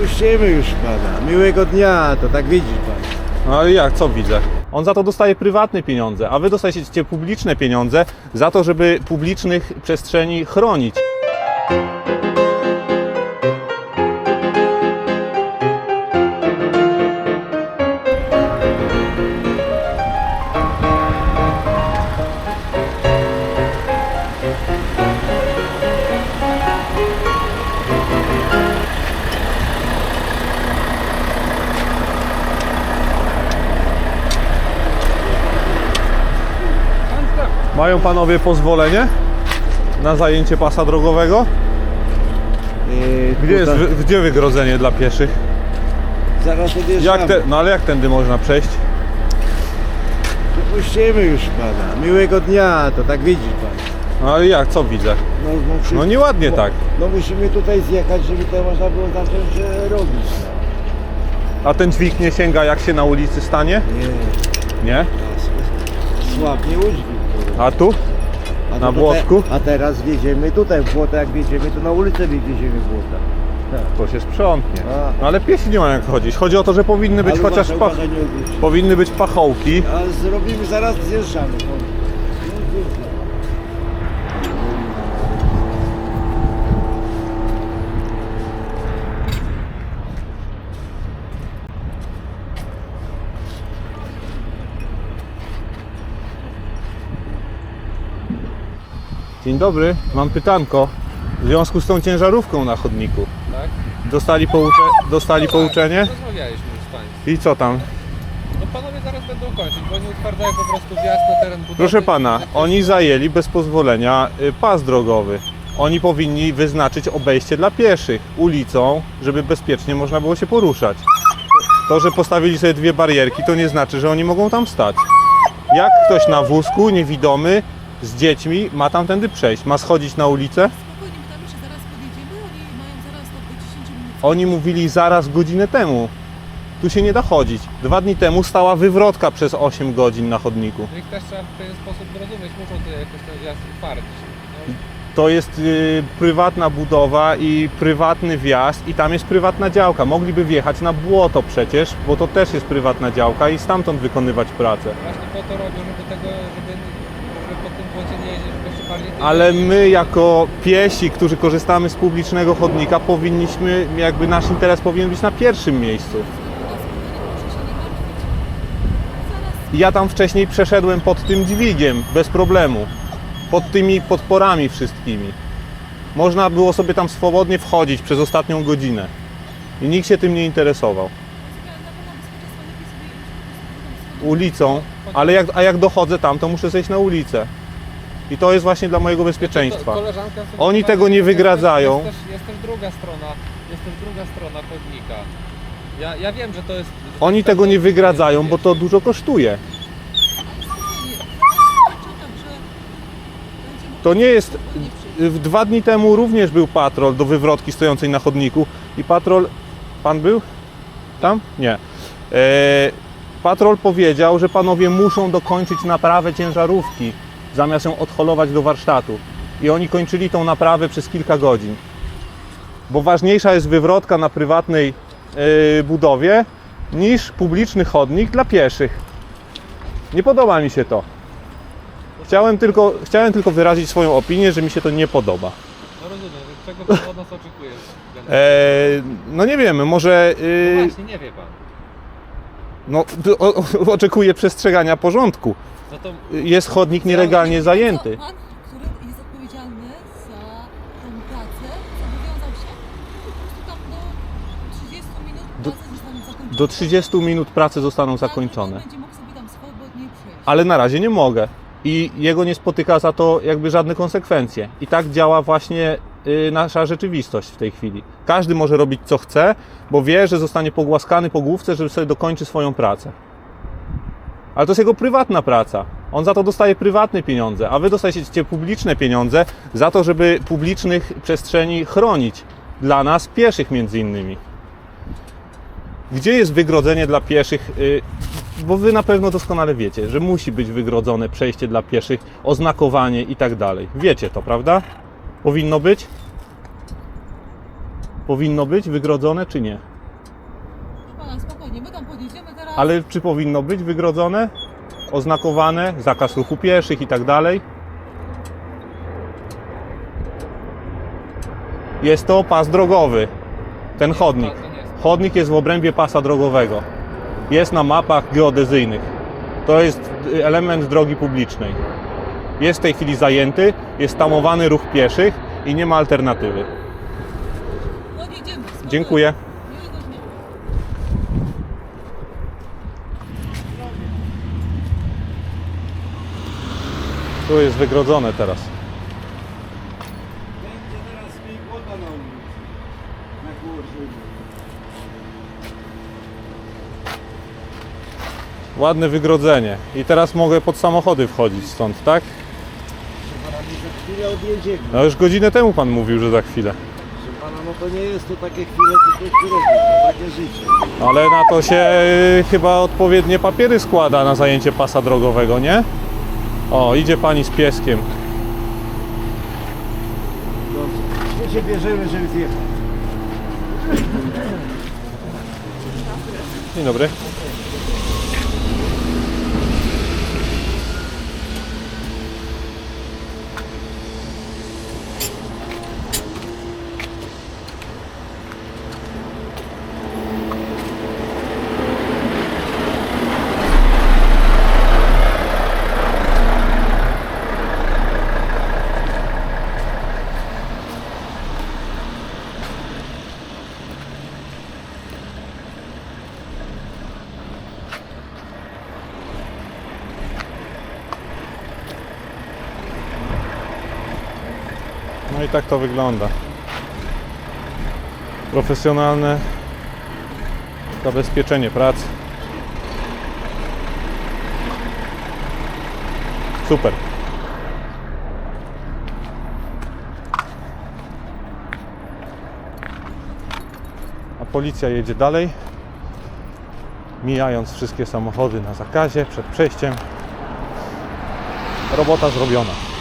Puścimy już pana. Miłego dnia, to tak widzi pan. No ale jak, co widzę? On za to dostaje prywatne pieniądze, a wy dostajecie publiczne pieniądze za to, żeby publicznych przestrzeni chronić. Mają panowie pozwolenie na zajęcie pasa drogowego? Gdzie wygrodzenie dla pieszych? Zaraz odjeżdżamy. No ale jak tędy można przejść? Puścimy już pana. Miłego dnia, to tak widzi pan. No ale jak, co widzę? No nieładnie tak. No musimy tutaj zjechać, żeby to można było zacząć robić. No. A ten dźwig nie sięga, jak się na ulicy stanie? Nie, Nie? słabnie udźwig. A tu? A Na to błotku? A teraz wjedziemy tutaj w błoto, jak wjedziemy, to na ulicę wjedziemy w błota. Tak. To się sprzątnie. A. No ale piesi nie mają jak chodzić. Chodzi o to, że powinny być Ale chociaż uważaj, nie obróć. powinny być pachołki. Ale zrobimy, zaraz zjeżdżamy. Dzień dobry, mam pytanko. W związku z tą ciężarówką na chodniku. Tak? Dostali pouczenie? Rozmawialiśmy już z państwem. I co tam? No panowie zaraz będą kończyć, bo oni utwierdzają po prostu wjazd na teren budowy. Proszę pana, oni zajęli bez pozwolenia pas drogowy. Oni powinni wyznaczyć obejście dla pieszych ulicą, żeby bezpiecznie można było się poruszać. To, że postawili sobie dwie barierki, to nie znaczy, że oni mogą tam stać. Jak ktoś na wózku, niewidomy, z dziećmi ma tamtędy przejść? Ma schodzić na ulicę? Spokojnie, pytamy, czy zaraz podjedziemy, oni mają zaraz do 10 minut. Oni mówili zaraz godzinę temu. Tu się nie da chodzić. 2 dni temu stała wywrotka przez 8 godzin na chodniku. Ich też trzeba w pewien sposób zrozumieć, muszą tutaj jakoś ten wjazd utwardzić. No, To jest prywatna budowa i prywatny wjazd i tam jest prywatna działka. Mogliby wjechać na błoto przecież, bo to też jest prywatna działka i stamtąd wykonywać pracę. właśnie po to robią, żeby po tym błocie nie jeździć, żeby jeszcze bardziej... Ale my jako piesi, którzy korzystamy z publicznego chodnika, powinniśmy, jakby nasz interes powinien być na pierwszym miejscu. Proszę się nie martwić. Zaraz Ja tam wcześniej przeszedłem pod tym dźwigiem, bez problemu. Pod tymi podporami wszystkimi. Można było sobie tam swobodnie wchodzić przez ostatnią godzinę. I nikt się tym nie interesował. na pewno bezpieczeństwo lepiej sobie iść po prostu Ulicą, ale jak dochodzę tam, to muszę zejść na ulicę. I to jest właśnie dla mojego bezpieczeństwa. Koleżanka sobie Oni zobaczy, tego nie wygradzają. Jest też druga strona chodnika. Ja wiem, że to jest... Oni tego nie wygradzają, bo to dużo kosztuje. To nie jest... 2 dni temu również był patrol do wywrotki stojącej na chodniku i patrol... Pan był? Tam? Nie. Patrol powiedział, że panowie muszą dokończyć naprawę ciężarówki, zamiast ją odholować do warsztatu. I oni kończyli tą naprawę przez kilka godzin. Bo ważniejsza jest wywrotka na prywatnej budowie niż publiczny chodnik dla pieszych. Nie podoba mi się to. Chciałem tylko wyrazić swoją opinię, że mi się to nie podoba. No rozumiem, czego pan od nas oczekuje? No nie wiemy, może... No właśnie, nie wie pan. No, oczekuję przestrzegania porządku. No to Jest chodnik nielegalnie zajęty. Pan, który jest odpowiedzialny za tą pracę, zobowiązał się po prostu tam do 30 minut prace zostaną zakończone. Do 30 minut prace zostaną Pan zakończone. będzie mógł sobie tam swobodnie przejść. Ale na razie nie mogę. I jego nie spotyka za to jakby żadne konsekwencje. I tak działa właśnie nasza rzeczywistość w tej chwili. Każdy może robić co chce, bo wie, że zostanie pogłaskany po główce, żeby sobie dokończy swoją pracę. Ale to jest jego prywatna praca. On za to dostaje prywatne pieniądze, a wy dostajecie publiczne pieniądze za to, żeby publicznych przestrzeni chronić. Dla nas, pieszych między innymi. Gdzie jest wygrodzenie dla pieszych? Bo wy na pewno doskonale wiecie, że musi być wygrodzone przejście dla pieszych, oznakowanie i tak dalej. Wiecie to, prawda? Powinno być? Powinno być wygrodzone czy nie? tam podjedziemy teraz. Ale czy powinno być wygrodzone, oznakowane, zakaz ruchu pieszych i tak dalej? Jest to pas drogowy, ten chodnik. To nie jest. Chodnik jest w obrębie pasa drogowego. Jest na mapach geodezyjnych. To jest element drogi publicznej. Jest w tej chwili zajęty, jest tamowany ruch pieszych i nie ma alternatywy. Podjedziemy. spokojnie. Dziękuję. Miłego dnia. Tu jest wygrodzone teraz. Będzie teraz mniej błota na ulicy. Na górze. Ładne wygrodzenie. I teraz mogę pod samochody wchodzić stąd, tak? Proszę pana, my za chwilę odjedziemy. No już godzinę temu pan mówił, że za chwilę. Proszę pana, no to nie jest to takie chwile, tylko które to takie życie. Ale na to się chyba odpowiednie papiery składa na zajęcie pasa drogowego, nie? O, idzie pani z pieskiem. Dobrze. My się bierzemy, żeby zjechać. Dzień dobry. No i tak to wygląda. Profesjonalne zabezpieczenie pracy. Super. A policja jedzie dalej, mijając wszystkie samochody na zakazie przed przejściem. Robota zrobiona.